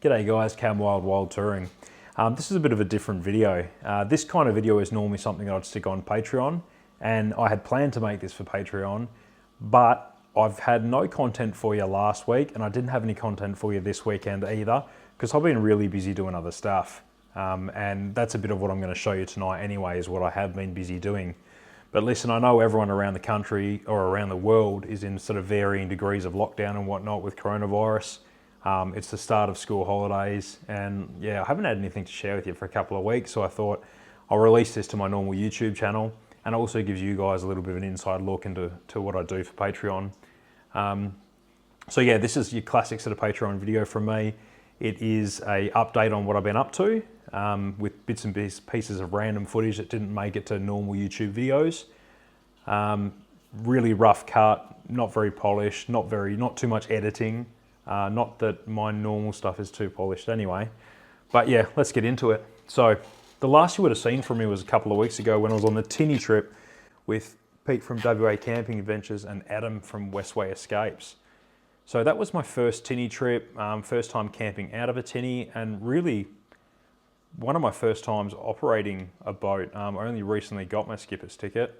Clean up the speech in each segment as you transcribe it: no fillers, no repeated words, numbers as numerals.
G'day guys, Cam Wild Touring. This is a bit of a different video. This kind of video is normally something that I'd stick on Patreon, and I had planned to make this for Patreon, but I've had no content for you last week, and I didn't have any content for you this weekend either, because I've been really busy doing other stuff. And that's a bit of what I'm going to show you tonight anyway, is what I have been busy doing. But listen, I know everyone around the country or around the world is in sort of varying degrees of lockdown and whatnot with coronavirus. It's the start of school holidays, and yeah, I haven't had anything to share with you for a couple of weeks, so I thought I'll release this to my normal YouTube channel, and it also gives you guys a little bit of an inside look into what I do for Patreon. So yeah, this is your classic sort of Patreon video from me. It is a update on what I've been up to, with bits and pieces of random footage that didn't make it to normal YouTube videos. Really rough cut, not very polished, not too much editing. Not that my normal stuff is too polished anyway. But yeah, let's get into it. So the last you would have seen from me was a couple of weeks ago when I was on the tinny trip with Pete from WA Camping Adventures and Adam from Westway Escapes. So that was my first tinny trip, first time camping out of a tinny, and really one of my first times operating a boat. I only recently got my skipper's ticket.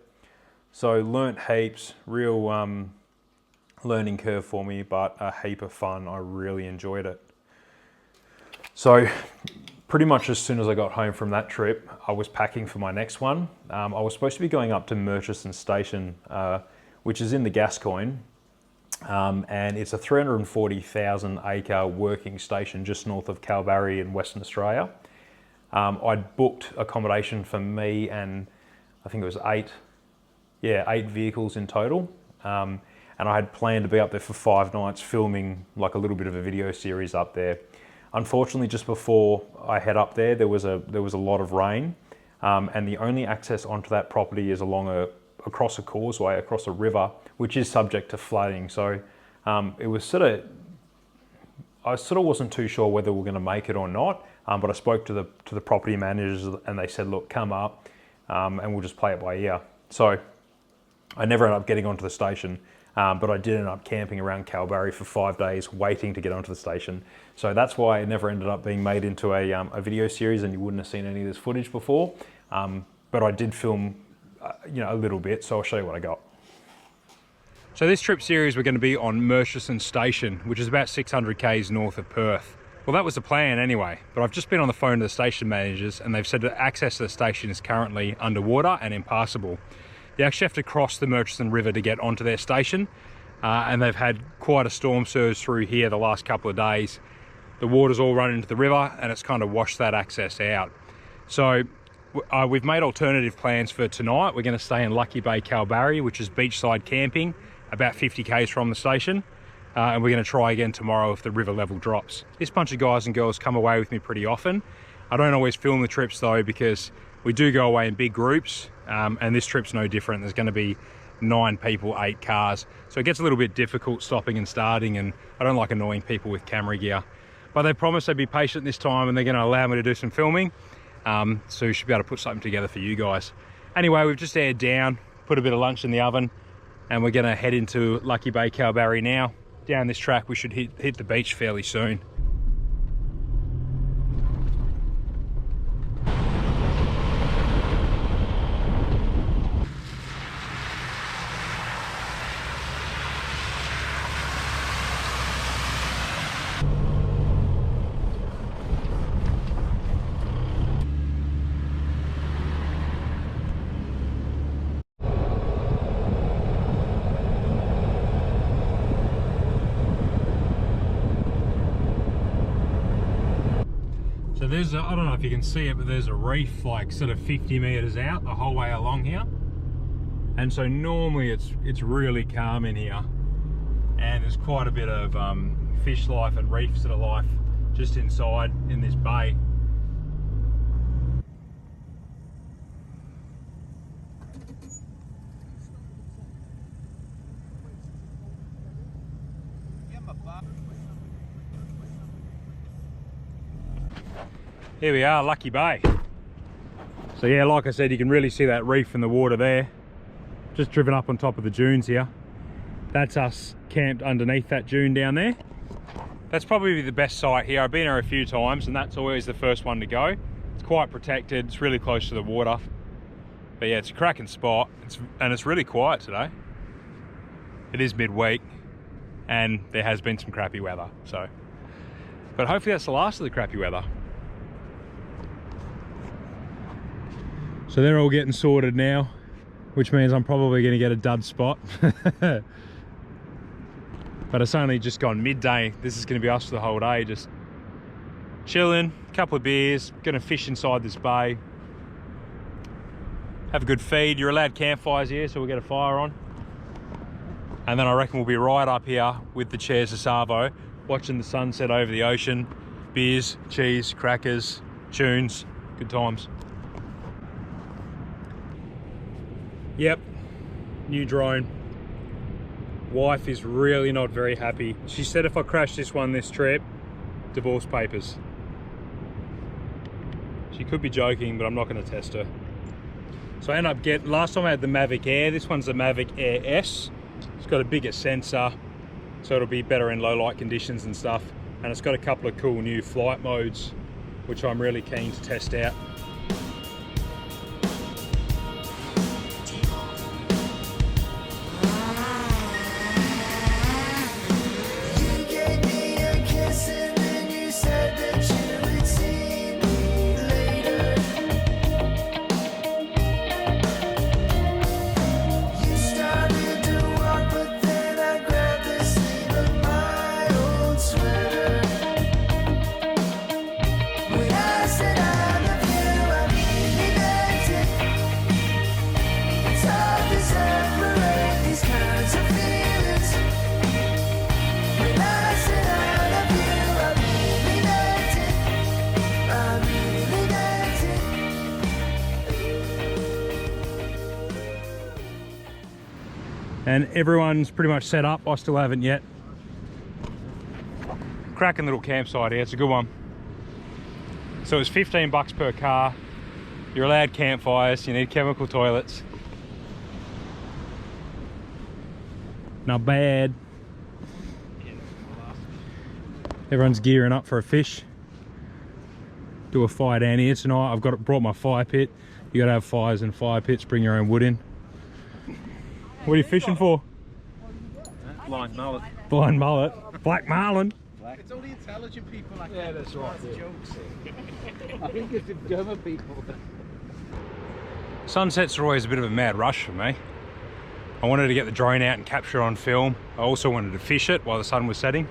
So learnt heaps, real learning curve for me, but a heap of fun. I really enjoyed it. So pretty much as soon as I got home from that trip, I was packing for my next one. I was supposed to be going up to Murchison Station, which is in the Gascoyne. And it's a 340,000 acre working station just north of Kalbarri in Western Australia. I'd booked accommodation for me and I think it was eight vehicles in total. And I had planned to be up there for 5 nights filming like a little bit of a video series up there. Unfortunately, just before I head up there, there was a lot of rain, and the only access onto that property is across a causeway, across a river, which is subject to flooding. So it was I wasn't too sure whether we're going to make it or not. But I spoke to the property managers, and they said, look, come up, and we'll just play it by ear. So I never ended up getting onto the station. But I did end up camping around Kalbarri for 5 days, waiting to get onto the station. So that's why it never ended up being made into a video series, and you wouldn't have seen any of this footage before. But I did film, a little bit, so I'll show you what I got. So this trip series, we're going to be on Murchison Station, which is about 600 k's north of Perth. Well, that was the plan anyway, but I've just been on the phone to the station managers, and they've said that access to the station is currently underwater and impassable. You actually have to cross the Murchison River to get onto their station, and they've had quite a storm surge through here the last couple of days. The water's all run into the river, and it's kind of washed that access out. So we've made alternative plans for tonight. We're going to stay in Lucky Bay, Kalbarri, which is beachside camping, about 50 k's from the station, and we're going to try again tomorrow if the river level drops. This bunch of guys and girls come away with me pretty often. I don't always film the trips though, because we do go away in big groups, and this trip's no different. There's going to be 9 people, 8 cars. So it gets a little bit difficult stopping and starting, and I don't like annoying people with camera gear. But they promised they'd be patient this time, and they're going to allow me to do some filming. So you should be able to put something together for you guys. Anyway, we've just aired down, put a bit of lunch in the oven, and we're going to head into Lucky Bay, Kalbarri now. Down this track, we should hit the beach fairly soon. So there's I don't know if you can see it, but there's a reef like sort of 50 meters out the whole way along here. And so normally it's really calm in here. And there's quite a bit of fish life and reef sort of life just inside in this bay. Here we are, Lucky Bay. So yeah, like I said, you can really see that reef in the water there. Just driven up on top of the dunes here. That's us camped underneath that dune down there. That's probably the best site here. I've been here a few times and that's always the first one to go. It's quite protected, it's really close to the water. But yeah, it's a cracking spot, and it's really quiet today. It is midweek and there has been some crappy weather, so. But hopefully that's the last of the crappy weather. So they're all getting sorted now, which means I'm probably going to get a dud spot. But it's only just gone midday. This is going to be us for the whole day, just chilling, a couple of beers, going to fish inside this bay, have a good feed. You're allowed campfires here, so we'll get a fire on. And then I reckon we'll be right up here with the chairs of Savo, watching the sunset over the ocean, beers, cheese, crackers, tunes, good times. Yep, new drone. Wife is really not very happy. She said if I crash this one this trip, divorce papers. She could be joking, but I'm not going to test her. So I end up getting, last time I had the Mavic Air, this one's the Mavic Air S. It's got a bigger sensor, so it'll be better in low light conditions and stuff. And it's got a couple of cool new flight modes, which I'm really keen to test out. And everyone's pretty much set up. I still haven't yet. Cracking little campsite here, it's a good one. So it's 15 bucks per car. You're allowed campfires, you need chemical toilets. Not bad. Everyone's gearing up for a fish. Do a fire down here tonight. I've brought my fire pit. You gotta have fires and fire pits, bring your own wood in. What are you fishing for? Blind mullet. Blind mullet. Black marlin. It's only intelligent people like yeah, that's right. Yeah. Jokes. I think it's the dumber people. Sunsets are always a bit of a mad rush for me. I wanted to get the drone out and capture on film. I also wanted to fish it while the sun was setting.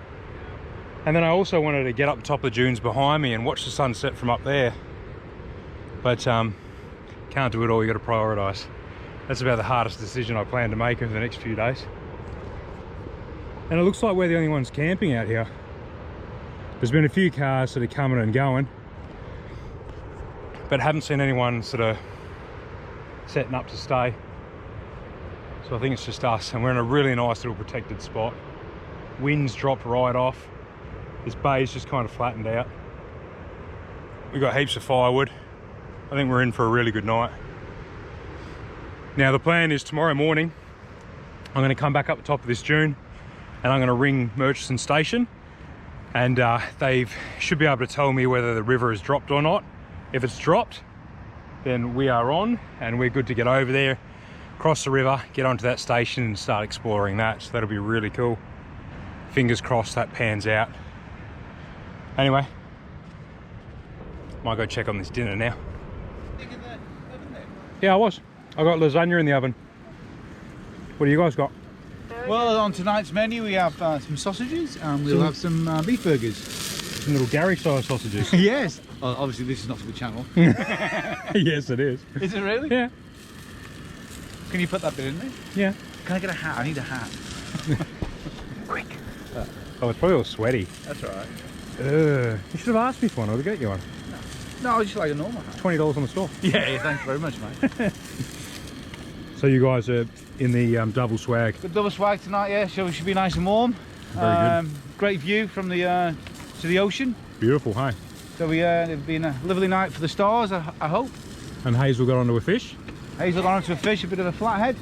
And then I also wanted to get up the top of the dunes behind me and watch the sunset from up there. But can't do it all, you got to prioritise. That's about the hardest decision I plan to make over the next few days. And it looks like we're the only ones camping out here. There's been a few cars sort of coming and going, but haven't seen anyone sort of setting up to stay. So I think it's just us, and we're in a really nice little protected spot. Wind's dropped right off. This bay's just kind of flattened out. We've got heaps of firewood. I think we're in for a really good night. Now the plan is tomorrow morning, I'm going to come back up the top of this dune and I'm going to ring Murchison Station, and they should be able to tell me whether the river has dropped or not. If it's dropped, then we are on and we're good to get over there, cross the river, get onto that station and start exploring that. So that'll be really cool. Fingers crossed that pans out. Anyway, might go check on this dinner now. Yeah, I was. I got lasagna in the oven. What do you guys got? Well, on tonight's menu we have some sausages and we'll have some beef burgers. Some little Gary style sausages. Yes. Well, obviously this is not for the channel. Yes, it is. Is it really? Yeah. Can you put that bit in there? Yeah. Can I get a hat? I need a hat. Quick. Oh, it's probably all sweaty. That's all right. You should have asked me for one. I would get you one. No, just like a normal hat. $20 on the store. Yeah, thanks very much, mate. So you guys are in the double swag. Good double swag tonight, yeah, so we should be nice and warm. Very good. Great view from the to the ocean. Beautiful, hey? So it's been a lovely night for the stars, I hope. And Hazel got onto a fish? Hazel got onto a fish, a bit of a flathead.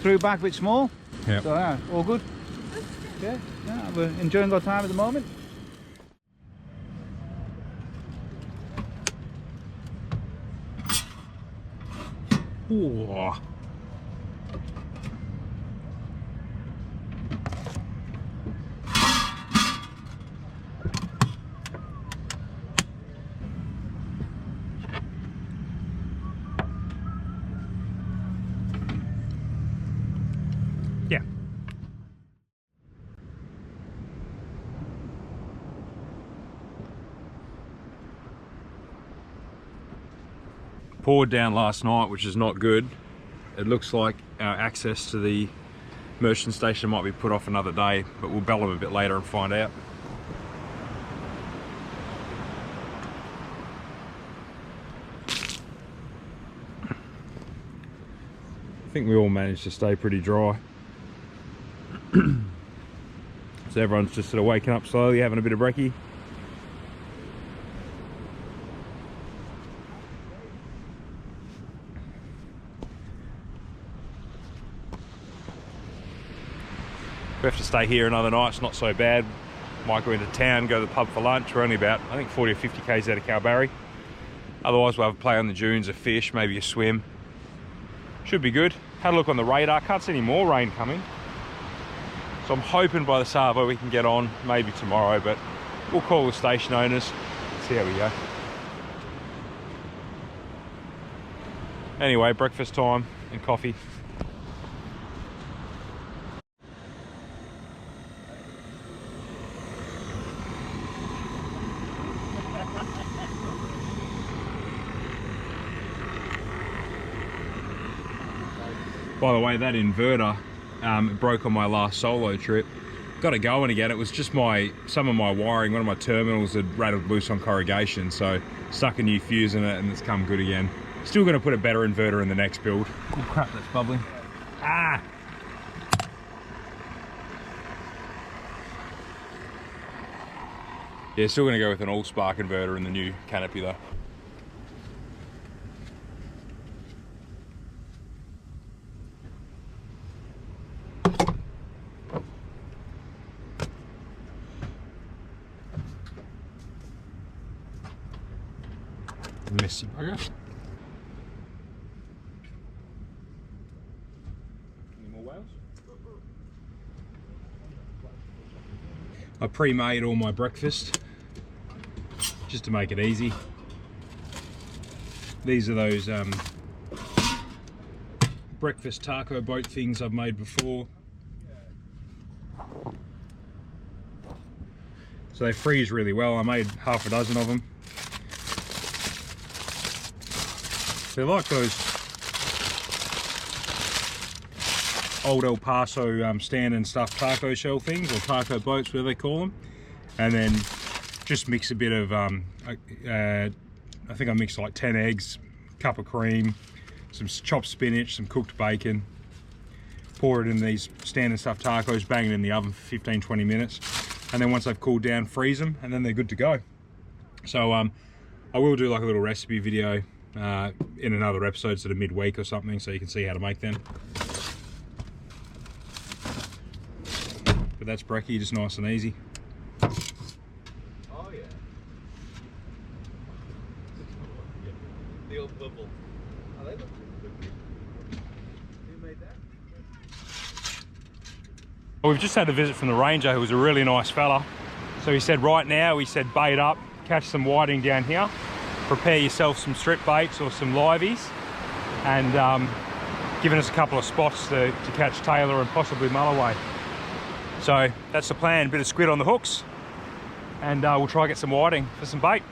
Threw back a bit small. Yeah. So yeah, all good. Yeah, we're enjoying our time at the moment. Ooh. Yeah. Poured down last night, which is not good. It looks like our access to the merchant station might be put off another day, but we'll bell them a bit later and find out. I think we all managed to stay pretty dry. So everyone's just sort of waking up slowly, having a bit of brekkie. We have to stay here another night, it's not so bad. Might go into town, go to the pub for lunch. We're only about, I think, 40 or 50 k's out of Kalbarri. Otherwise we'll have a play on the dunes, a fish, maybe a swim. Should be good. Had a look on the radar, can't see any more rain coming. So I'm hoping by the Savo we can get on, maybe tomorrow, but we'll call the station owners, see how we go. Anyway, breakfast time and coffee. By the way, that inverter broke on my last solo trip. Got it going again. It was just some of my wiring, one of my terminals had rattled loose on corrugation, so stuck a new fuse in it and it's come good again. Still going to put a better inverter in the next build. Oh crap, that's bubbling. Ah! Yeah, still going to go with an all-spark inverter in the new Canopy though. Messy bugger. Any more whales? I pre-made all my breakfast just to make it easy. These are those breakfast taco boat things I've made before. So they freeze really well. I made half a dozen of them. They're like those old El Paso stand and stuffed taco shell things, or taco boats, whatever they call them. And then just mix a bit of, I think I mixed like 10 eggs, cup of cream, some chopped spinach, some cooked bacon. Pour it in these stand and stuffed tacos, bang it in the oven for 15-20 minutes. And then once they've cooled down, freeze them, and then they're good to go. So I will do like a little recipe video in another episode, sort of midweek or something, so you can see how to make them. But that's brekkie, just nice and easy. Oh yeah. The old bubble. Oh, they look good. Who made that? Well, we've just had a visit from the ranger, who was a really nice fella. So he said right now, he said bait up, catch some whiting down here, prepare yourself some strip baits or some liveys, and giving us a couple of spots to catch tailor and possibly mulloway. So that's the plan, bit of squid on the hooks, and we'll try and get some whiting for some bait.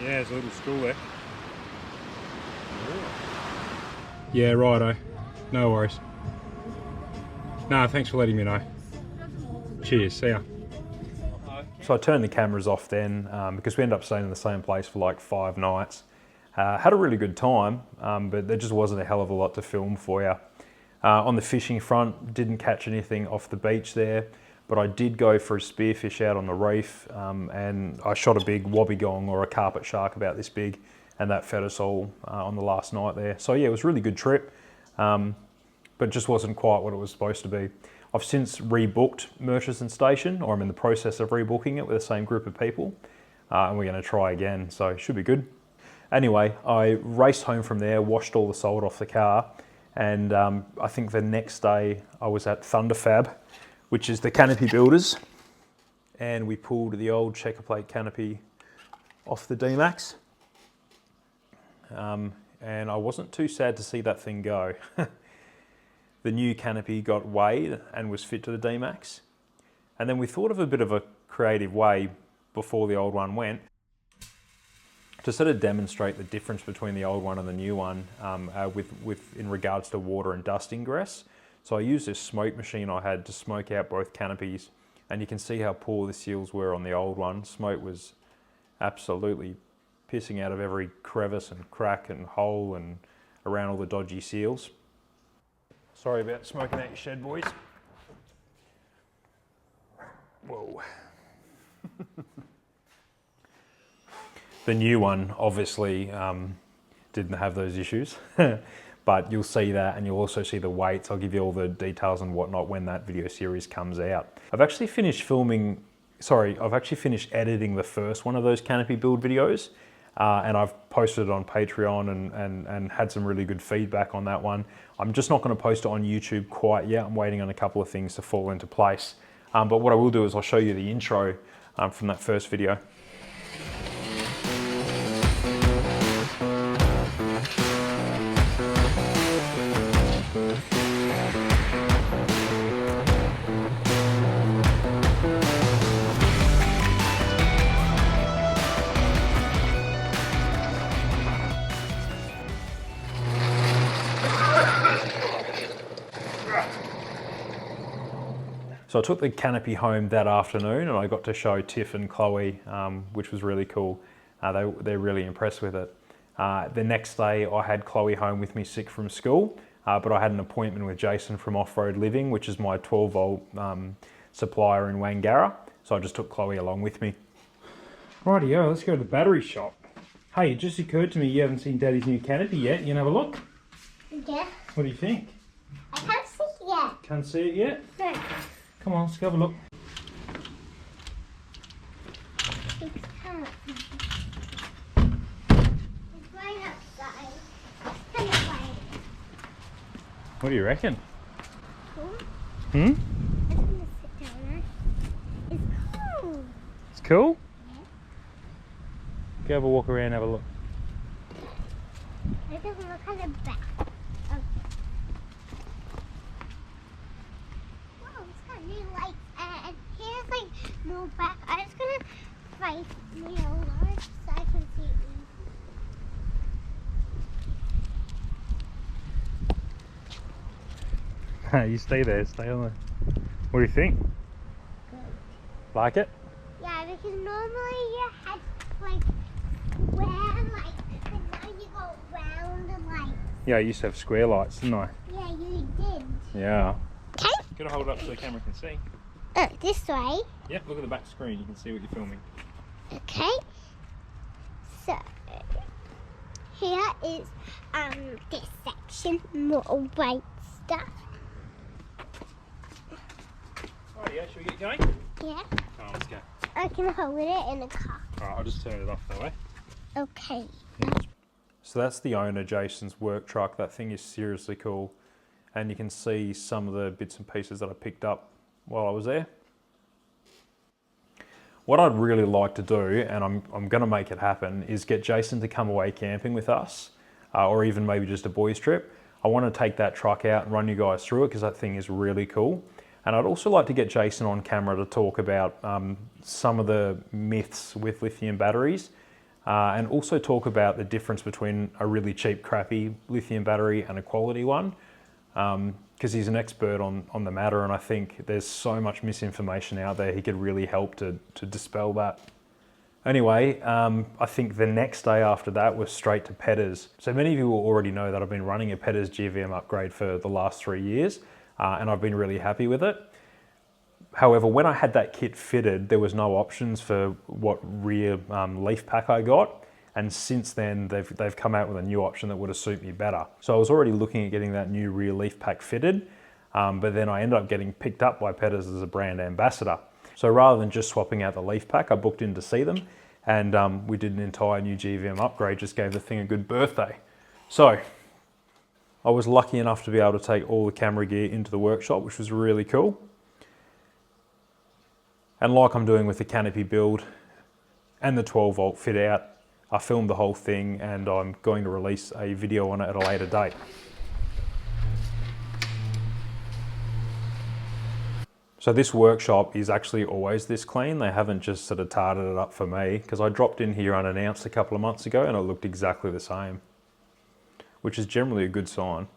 Yeah, there's a little school there. Yeah, righto. No worries. No, thanks for letting me know. Cheers, see ya. So I turned the cameras off then because we ended up staying in the same place for like 5 nights. Had a really good time, but there just wasn't a hell of a lot to film for you. On the fishing front, didn't catch anything off the beach there, but I did go for a spearfish out on the reef, and I shot a big wobbegong or a carpet shark about this big, and that fed us all on the last night there. So yeah, it was a really good trip, but just wasn't quite what it was supposed to be. I've since rebooked Murchison Station, or I'm in the process of rebooking it with the same group of people, and we're going to try again, so it should be good. Anyway, I raced home from there, washed all the salt off the car, and I think the next day I was at Thunderfab, which is the Canopy builders, and we pulled the old checker plate Canopy off the D-Max, and I wasn't too sad to see that thing go. The new Canopy got weighed and was fit to the D-Max, and then we thought of a bit of a creative way before the old one went to sort of demonstrate the difference between the old one and the new one in regards to water and dust ingress. So I used this smoke machine I had to smoke out both canopies, and you can see how poor the seals were on the old one. Smoke was absolutely pissing out of every crevice and crack and hole and around all the dodgy seals. Sorry about smoking out your shed, boys. Whoa. The new one obviously didn't have those issues, but you'll see that, and you'll also see the weights. I'll give you all the details and whatnot when that video series comes out. I've actually finished editing the first one of those Canopy build videos, and I've posted it on Patreon and had some really good feedback on that one. I'm just not going to post it on YouTube quite yet. I'm waiting on a couple of things to fall into place. But what I will do is I'll show you the intro from that first video. So I took the Canopy home that afternoon, and I got to show Tiff and Chloe, which was really cool. They're really impressed with it. The next day I had Chloe home with me sick from school, but I had an appointment with Jason from Off-Road Living, which is my 12 volt supplier in Wangara. So I just took Chloe along with me. Rightio, let's go to the battery shop. Hey, it just occurred to me you haven't seen Daddy's new Canopy yet. You can have a look. Yeah. What do you think? I can't see it yet. Can't see it yet? No. Come on, let's go have a look. It's right outside. It's kind of light. What do you reckon? Cool. Hmm? I'm just going to sit down there. It's cool. It's cool? Yeah. Go have a walk around and have a look. I just look at the back. And here's like no back. I'm just gonna fight me over so I can see it. You stay there, stay on there. What do you think? Good. Like it? Yeah, because normally your head's like square, like, but now you go round and like. Yeah, I used to have square lights, didn't I? Yeah, you did. Yeah. Okay. Gotta hold it up so the camera can see. This way. Yep, look at the back screen, you can see what you're filming. Okay. So here is this section, more white stuff. Right, yeah, should we get going? Yeah. Come on, let's go. I can hold it in the car. Alright, I'll just turn it off that way. Okay. So that's the owner, Jason's work truck. That thing is seriously cool. And you can see some of the bits and pieces that I picked up while I was there. What I'd really like to do, and I'm going to make it happen, is get Jason to come away camping with us, or even maybe just a boys trip. I want to take that truck out and run you guys through it because that thing is really cool. And I'd also like to get Jason on camera to talk about some of the myths with lithium batteries, and also talk about the difference between a really cheap, crappy lithium battery and a quality one. Because he's an expert on the matter, and I think there's so much misinformation out there, he could really help to dispel that. Anyway, I think the next day after that was straight to Pedders. So many of you will already know that I've been running a Pedders GVM upgrade for the last 3 years, and I've been really happy with it. However, when I had that kit fitted, there was no options for what rear leaf pack I got. And since then, they've come out with a new option that would have suited me better. So I was already looking at getting that new rear leaf pack fitted, but then I ended up getting picked up by Pedders as a brand ambassador. So rather than just swapping out the leaf pack, I booked in to see them, and we did an entire new GVM upgrade, just gave the thing a good birthday. So I was lucky enough to be able to take all the camera gear into the workshop, which was really cool. And like I'm doing with the Canopy build and the 12 volt fit out, I filmed the whole thing and I'm going to release a video on it at a later date. So this workshop is actually always this clean. They haven't just sort of tarted it up for me, because I dropped in here unannounced a couple of months ago and it looked exactly the same, which is generally a good sign.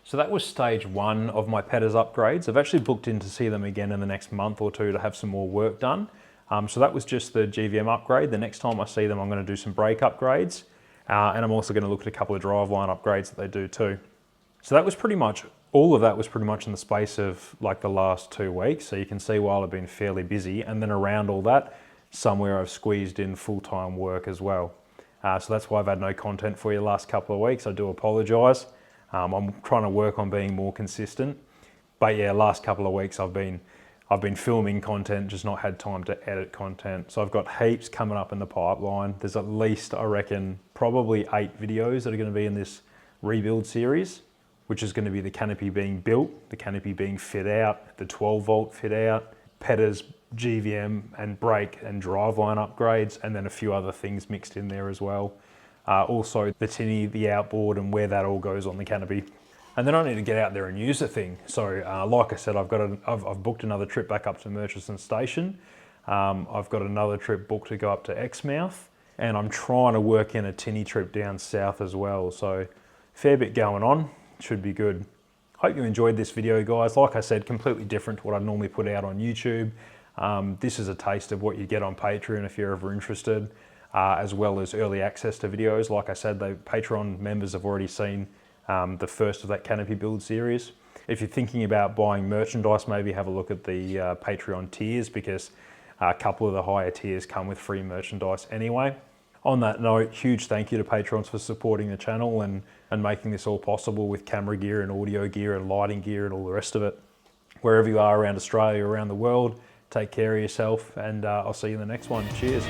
So that was stage 1 of my Pedders upgrades. I've actually booked in to see them again in the next month or two to have some more work done. So that was just the GVM upgrade. The next time I see them, I'm going to do some brake upgrades. And I'm also going to look at a couple of driveline upgrades that they do too. So that was pretty much, all of that was pretty much in the space of like the last 2 weeks. So you can see while I've been fairly busy, and then around all that, somewhere I've squeezed in full-time work as well. So that's why I've had no content for you the last couple of weeks. I do apologise. I'm trying to work on being more consistent, but yeah, last couple of weeks I've been filming content, just not had time to edit content. So I've got heaps coming up in the pipeline. There's at least, I reckon, probably 8 videos that are going to be in this rebuild series, which is going to be the canopy being built, the canopy being fit out, the 12 volt fit out, Pedders GVM and brake and driveline upgrades, and then a few other things mixed in there as well. Also the tinny, the outboard, and where that all goes on the canopy. And then I need to get out there and use the thing. So like I said, I've booked another trip back up to Murchison Station. I've got another trip booked to go up to Exmouth, and I'm trying to work in a tinny trip down south as well. So fair bit going on, should be good. Hope you enjoyed this video, guys. Like I said, completely different to what I normally put out on YouTube. This is a taste of what you get on Patreon if you're ever interested. As well as early access to videos. Like I said, the Patreon members have already seen the first of that canopy build series. If you're thinking about buying merchandise, maybe have a look at the Patreon tiers, because a couple of the higher tiers come with free merchandise anyway. On that note, huge thank you to patrons for supporting the channel and making this all possible with camera gear and audio gear and lighting gear and all the rest of it. Wherever you are around Australia, around the world, take care of yourself, and I'll see you in the next one. Cheers.